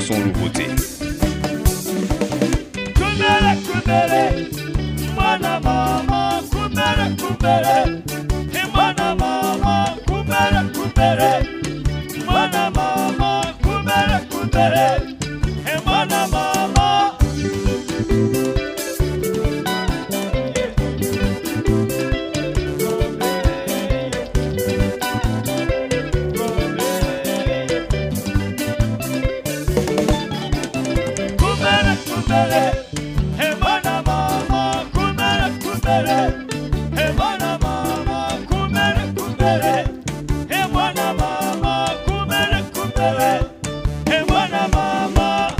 son nouveauté. Kumere, kumere, mwana mama, kumere, kumere. Mwana mama, kumere, kumere. Mwana mama, kumere, kumere. Mwana mama. Kumere, kumere. Mwana mama, kumere, kumere. Mwana mama, kumere, kumere. Mwana mama, kumere, kumere. Mwana mama.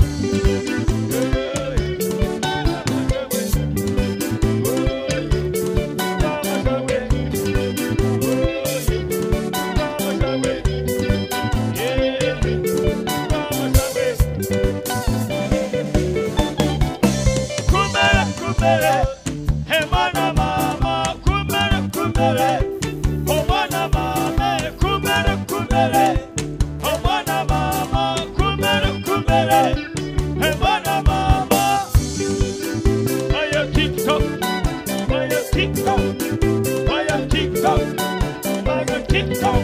Kumere, kumere. Mwana mama, kumere, kumere. Mwana mama, kumere, kumere. Mwana mama, kumere, kumere. Mwana mama. Maya TikTok, Maya TikTok, Maya TikTok, Maya TikTok,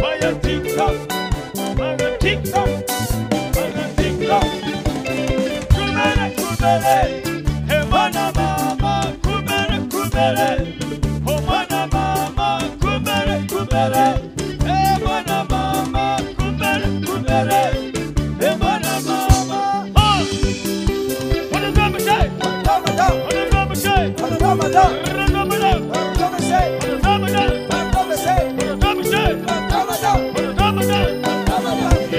Maya TikTok, Maya TikTok, Maya TikTok. Kumere, kumere. Mwana mama, kumere, kumere. Mwana mama, kumere, kumere. Mwana mama, kumere, kumere. Mwana mama. What does mama say? What does mama say? What does mama say? What does mama say? What does mama say? What does mama say? What does mama say? What does mama say?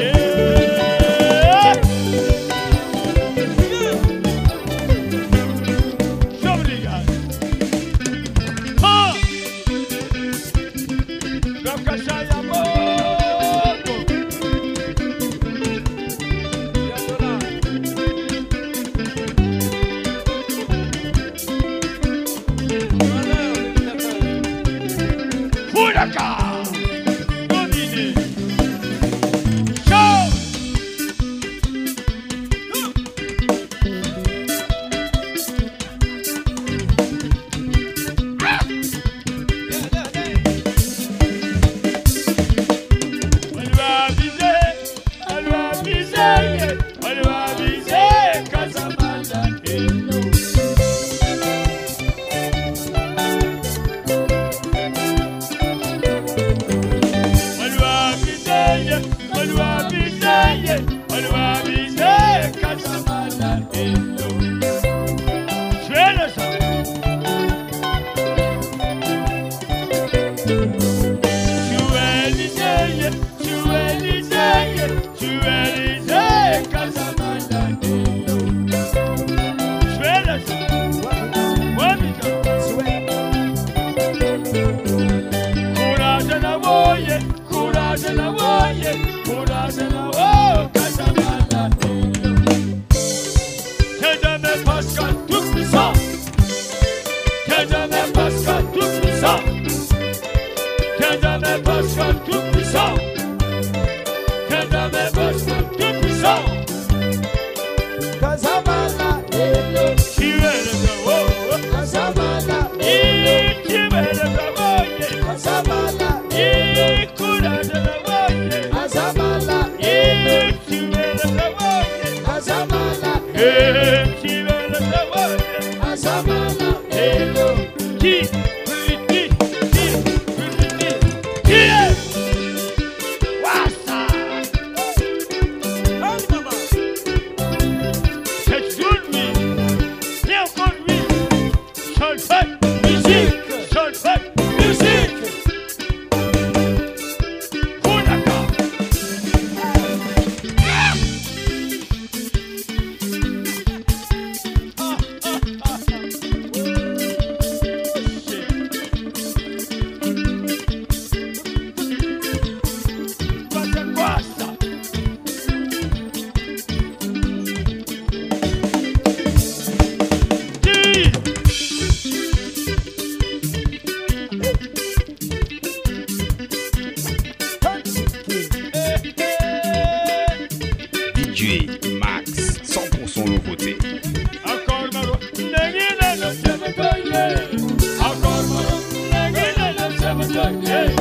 Somebody got Rakashaya Mogo. Furaka. Domine. Show. Courage na woye, courage na wo, Casamanda. DJ Max, 100% nouveauté. Hey!